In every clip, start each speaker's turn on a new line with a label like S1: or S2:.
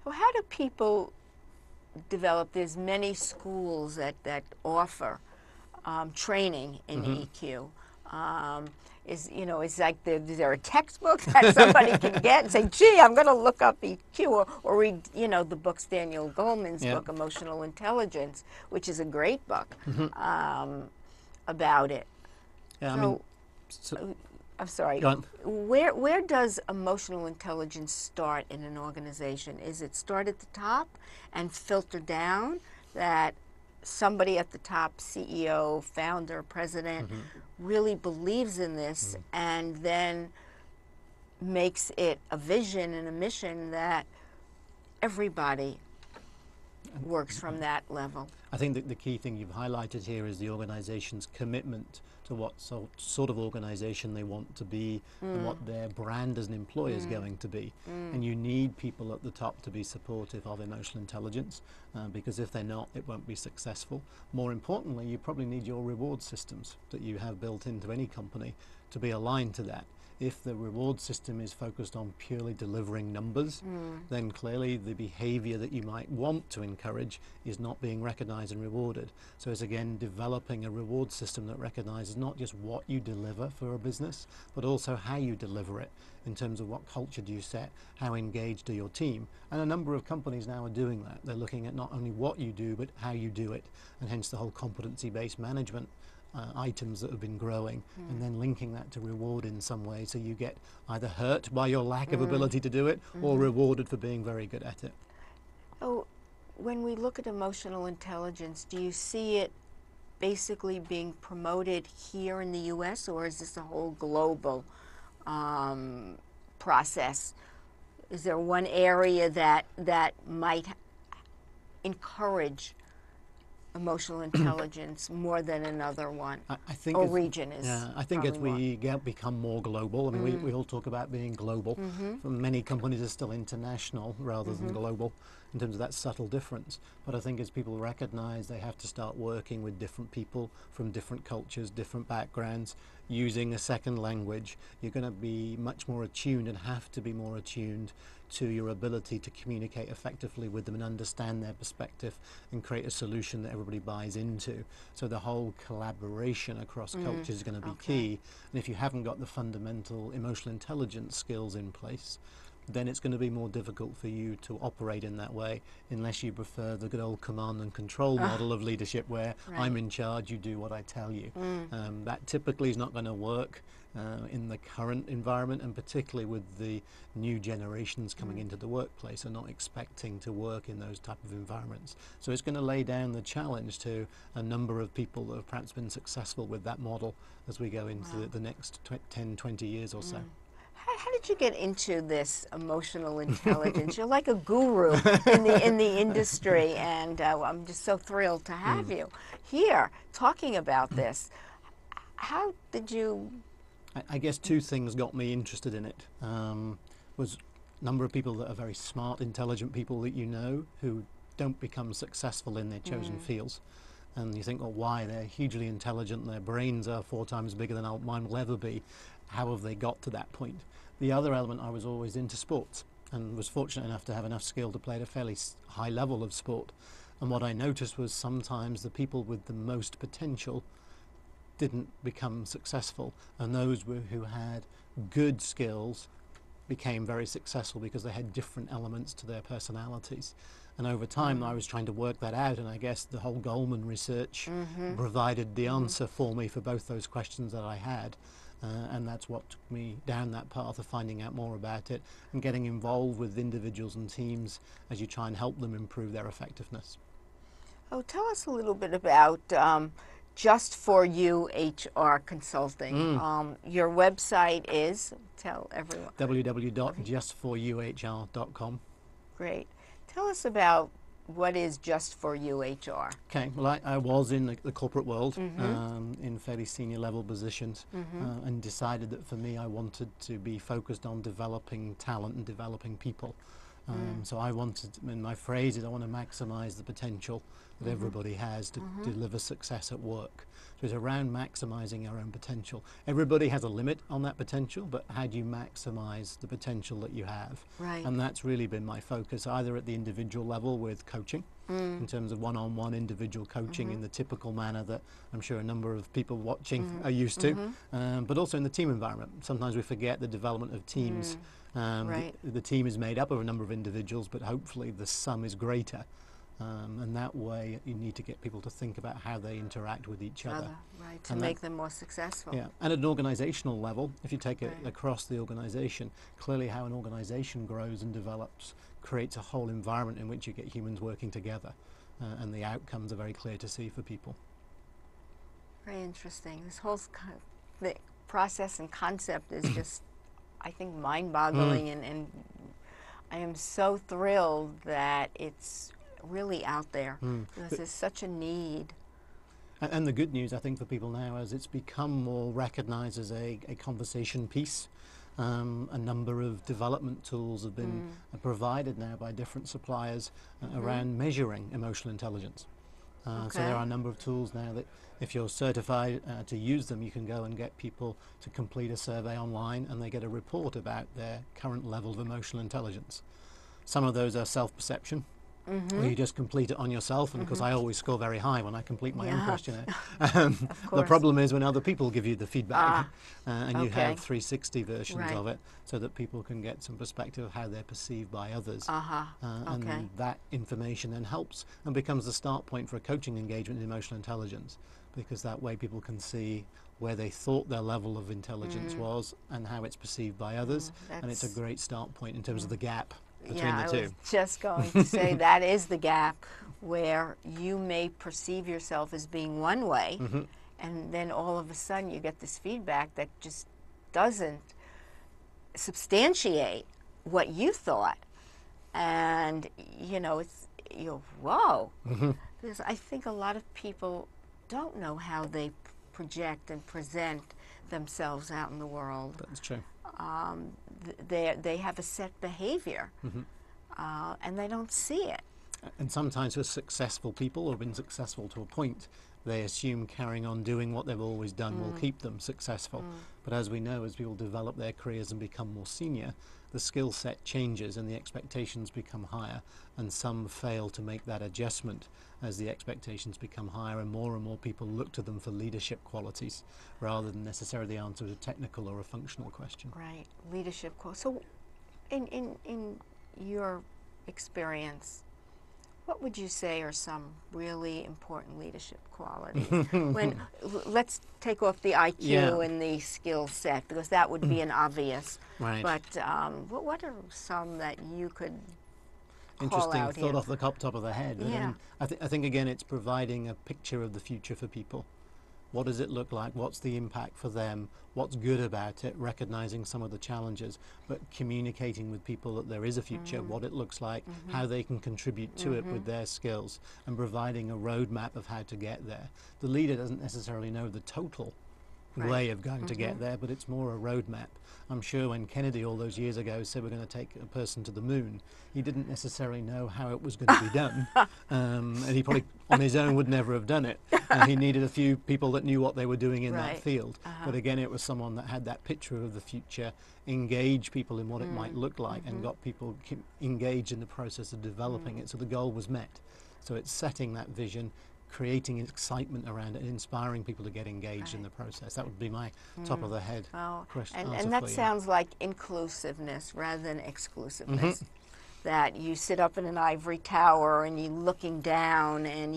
S1: So how do people develop? There's many schools that offer training in EQ. It's like is there a textbook that somebody can get and say, gee, I'm going to look up EQ, or read, the books, Daniel Goleman's
S2: Yeah.
S1: book, Emotional Intelligence, which is a great book about it.
S2: Yeah,
S1: So, I'm sorry.
S2: go on.
S1: Where does emotional intelligence start in an organization? Is it start at the top and filter down that somebody at the top, CEO, founder, president, really believes in this and then makes it a vision and a mission that everybody works from that level?
S2: I think that the key thing you've highlighted here is the organization's commitment to what sort of organization they want to be and what their brand as an employer is going to be. And you need people at the top to be supportive of emotional intelligence, because if they're not, it won't be successful. More importantly, you probably need your reward systems that you have built into any company to be aligned to that. If the reward system is focused on purely delivering numbers, then clearly the behavior that you might want to encourage is not being recognized and rewarded. So it's again developing a reward system that recognizes not just what you deliver for a business, but also how you deliver it in terms of what culture do you set, how engaged are your team. And a number of companies now are doing that. They're looking at not only what you do, but how you do it, and hence the whole competency-based management items that have been growing, and then linking that to reward in some way, so you get either hurt by your lack of ability to do it or rewarded for being very good at it.
S1: Oh, when we look at emotional intelligence, do you see it basically being promoted here in the U.S., or is this a whole global process? Is there one area that might encourage emotional intelligence more than another one?
S2: I think
S1: or region is
S2: I think as we become more global, I mean, we all talk about being global. Many companies are still international rather than global in terms of that subtle difference. But I think as people recognize they have to start working with different people from different cultures, different backgrounds, using a second language, you're going to be much more attuned and have to be more attuned to your ability to communicate effectively with them and understand their perspective and create a solution that everybody buys into. So the whole collaboration across cultures is going to be key. And if you haven't got the fundamental emotional intelligence skills in place, then it's going to be more difficult for you to operate in that way, unless you prefer the good old command and control model of leadership where I'm in charge, you do what I tell you. That typically is not going to work in the current environment, and particularly with the new generations coming into the workplace and not expecting to work in those type of environments. So it's going to lay down the challenge to a number of people that have perhaps been successful with that model as we go into the next 10, 20 years or so.
S1: How did you get into this emotional intelligence? You're like a guru in the industry, and I'm just so thrilled to have you here talking about this. How did you?
S2: I guess two things got me interested in it. Was a number of people that are very smart, intelligent people that you know who don't become successful in their chosen fields. And you think, well, why? They're hugely intelligent, their brains are 4 times bigger than mine will ever be. How have they got to that point? The other element, I was always into sports and was fortunate enough to have enough skill to play at a fairly high level of sport. And what I noticed was sometimes the people with the most potential didn't become successful, and those who had good skills became very successful because they had different elements to their personalities. And over time I was trying to work that out, and I guess the whole Goleman research provided the answer for me for both those questions that I had. And that's what took me down that path of finding out more about it and getting involved with individuals and teams as you try and help them improve their effectiveness.
S1: Oh, tell us a little bit about Just For You HR Consulting. Your website is, tell everyone.
S2: www.justforyouhr.com.
S1: Great. Tell us about what is Just For You HR.
S2: Okay, well, I was in the corporate world in fairly senior level positions, and decided that for me I wanted to be focused on developing talent and developing people. So I wanted, in my phrase is I want to maximize the potential that everybody has to deliver success at work. So it's around maximizing our own potential. Everybody has a limit on that potential, but how do you maximize the potential that you have?
S1: Right.
S2: And that's really been my focus, either at the individual level with coaching, in terms of one-on-one individual coaching in the typical manner that I'm sure a number of people watching are used to, but also in the team environment. Sometimes we forget the development of teams.
S1: Right.
S2: The team is made up of a number of individuals, but hopefully the sum is greater. And that way you need to get people to think about how they interact with each other.
S1: Right, to
S2: And
S1: make them more successful.
S2: Yeah, and at an organizational level, if you take it across the organization, clearly how an organization grows and develops creates a whole environment in which you get humans working together, and the outcomes are very clear to see for people.
S1: Very interesting. This whole the process and concept is just, I think, mind-boggling, and I am so thrilled that it's really out there, because there's such a need.
S2: And the good news, I think, for people now is it's become more recognized as a conversation piece. A number of development tools have been provided now by different suppliers around measuring emotional intelligence. So there are a number of tools now that if you're certified to use them, you can go and get people to complete a survey online and they get a report about their current level of emotional intelligence. Some of those are self-perception, where you just complete it on yourself, and because I always score very high when I complete my own questionnaire. The problem is when other people give you the feedback, and you have 360 versions of it, so that people can get some perspective of how they're perceived by others. And that information then helps and becomes the start point for a coaching engagement in emotional intelligence, because that way people can see where they thought their level of intelligence was and how it's perceived by others, and it's a great start point in terms of the gap between the two.
S1: I was just going to say that is the gap where you may perceive yourself as being one way, and then all of a sudden you get this feedback that just doesn't substantiate what you thought, and it's whoa. Because I think a lot of people don't know how they project and present themselves out in the world.
S2: That's true.
S1: They have a set behavior, and they don't see it.
S2: And sometimes for successful people who have been successful to a point, they assume carrying on doing what they've always done will keep them successful. But as we know, as people develop their careers and become more senior, the skill set changes and the expectations become higher, and some fail to make that adjustment as the expectations become higher, and more people look to them for leadership qualities rather than necessarily the answer to a technical or a functional question.
S1: Right, leadership qualities. So in your experience, what would you say are some really important leadership qualities? Let's take off the IQ and the skill set, because that would be an obvious.
S2: Right.
S1: But what are some that you could call
S2: Interesting
S1: out
S2: thought
S1: here?
S2: off the top of the head.
S1: Yeah.
S2: I think again it's providing a picture of the future for people. What does it look like? What's the impact for them? What's good about it? Recognizing some of the challenges, but communicating with people that there is a future, what it looks like, how they can contribute to it with their skills, and providing a roadmap of how to get there. The leader doesn't necessarily know the total way of going to get there, but it's more a roadmap. I'm sure when Kennedy all those years ago said we're going to take a person to the moon, he didn't necessarily know how it was going to be done, and he probably on his own would never have done it. He needed a few people that knew what they were doing in that field. But again, it was someone that had that picture of the future, engaged people in what it might look like, and got people engaged in the process of developing it, so the goal was met. So it's setting that vision, creating excitement around it, and inspiring people to get engaged in the process. That would be my top of the head question.
S1: And that sounds like inclusiveness rather than exclusiveness. That you sit up in an ivory tower and you're looking down, and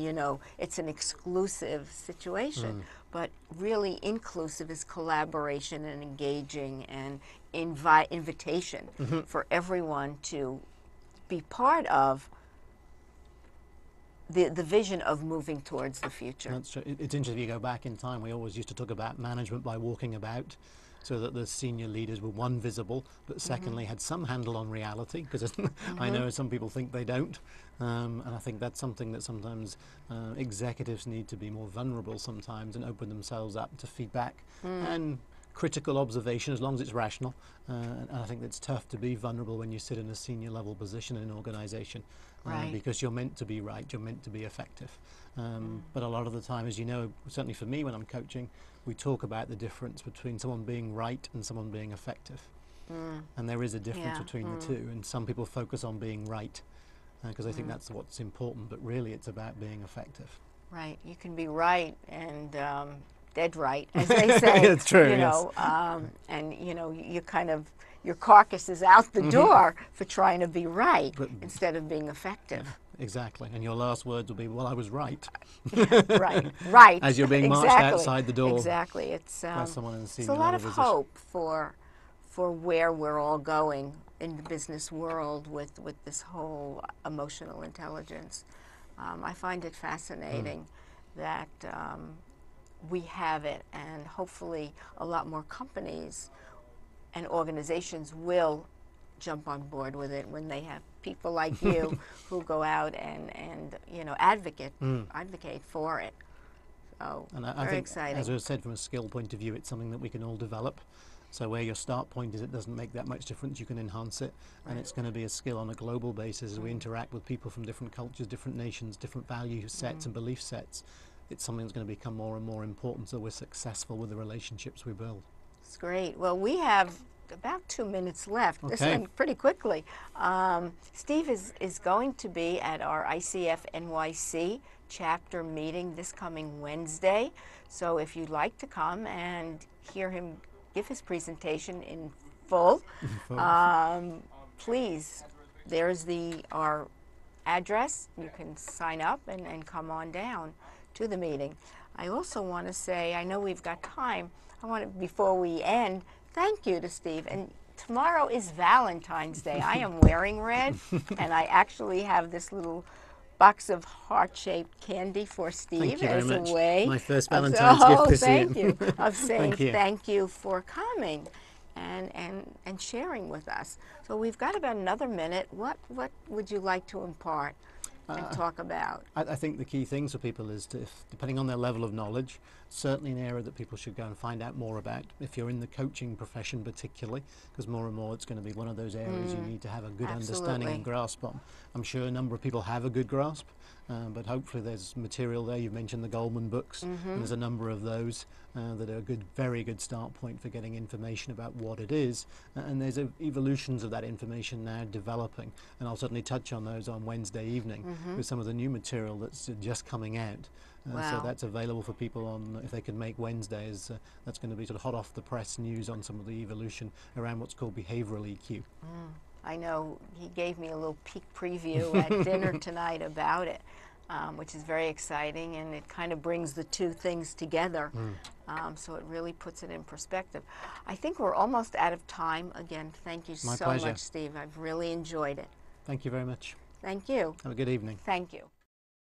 S1: it's an exclusive situation. But really inclusive is collaboration and engaging and invitation for everyone to be part of the vision of moving towards the future.
S2: That's true. It's interesting, if you go back in time, we always used to talk about management by walking about, so that the senior leaders were, one, visible, but secondly had some handle on reality, because I know some people think they don't, and I think that's something that sometimes executives need to be more vulnerable sometimes and open themselves up to feedback and critical observation as long as it's rational. And I think it's tough to be vulnerable when you sit in a senior level position in an organization,
S1: Right.
S2: because you're meant to be right, you're meant to be effective. But a lot of the time, as you know, certainly for me when I'm coaching, we talk about the difference between someone being right and someone being effective. And there is a difference
S1: Yeah.
S2: between the two, and some people focus on being right because they think that's what's important, but really it's about being effective.
S1: Right. You can be right and dead right, as they say.
S2: It's true,
S1: You
S2: yes.
S1: know, and you know, you kind of your carcass is out the door for trying to be right
S2: But-
S1: instead of being effective.
S2: Exactly, and your last words will be, well, I was right.
S1: Right. Right.
S2: As you're being marched
S1: Exactly.
S2: outside the door
S1: Exactly.
S2: by someone in a
S1: It's
S2: senior
S1: a lot
S2: level
S1: of
S2: position.
S1: hope for where we're all going in the business world with this whole emotional intelligence. I find it fascinating that we have it, and hopefully a lot more companies and organizations will jump on board with it when they have people like you who go out and you know advocate for it. So
S2: And I
S1: very
S2: think,
S1: exciting.
S2: as I said, from a skill point of view, it's something that we can all develop. So where your start point is, it doesn't make that much difference. You can enhance it, and it's going to be a skill on a global basis as we interact with people from different cultures, different nations, different value sets and belief sets. It's something that's going to become more and more important, so we're successful with the relationships we build.
S1: It's great. Well, we have about 2 minutes left. This
S2: Okay.
S1: went pretty quickly. Steve is going to be at our ICF NYC chapter meeting this coming Wednesday. So if you'd like to come and hear him give his presentation in full, please, there's our address. You can sign up and come on down to the meeting. I also want to say, I know we've got time, I want to, before we end, thank you to Steve. And tomorrow is Valentine's Day. I am wearing red, and I actually have this little box of heart-shaped candy for Steve
S2: Thank you very
S1: as
S2: much.
S1: a way
S2: My first
S1: of,
S2: Valentine's gift this
S1: thank
S2: year.
S1: you, of saying
S2: Thank you.
S1: thank you for coming and sharing with us. So we've got about another minute. What would you like to impart and talk about?
S2: I think the key things for people is to, depending on their level of knowledge, certainly an area that people should go and find out more about. If you're in the coaching profession particularly, because more and more it's going to be one of those areas you need to have a good understanding
S1: Absolutely.
S2: and grasp on. I'm sure a number of people have a good grasp, but hopefully there's material there. You've mentioned the Goldman books, and there's a number of those that are a good, very good start point for getting information about what it is. And there's evolutions of that information now developing, and I'll certainly touch on those on Wednesday evening with some of the new material that's just coming out. So
S1: Wow.
S2: that's available for people on, if they can make Wednesdays, that's going to be sort of hot off the press news on some of the evolution around what's called behavioral EQ.
S1: I know he gave me a little peek preview at dinner tonight about it, which is very exciting, and it kind of brings the two things together. So it really puts it in perspective. I think we're almost out of time. Again, thank you
S2: My
S1: so
S2: pleasure.
S1: much, Steve. I've really enjoyed it.
S2: Thank you very much.
S1: Thank you.
S2: Have a good evening.
S1: Thank you.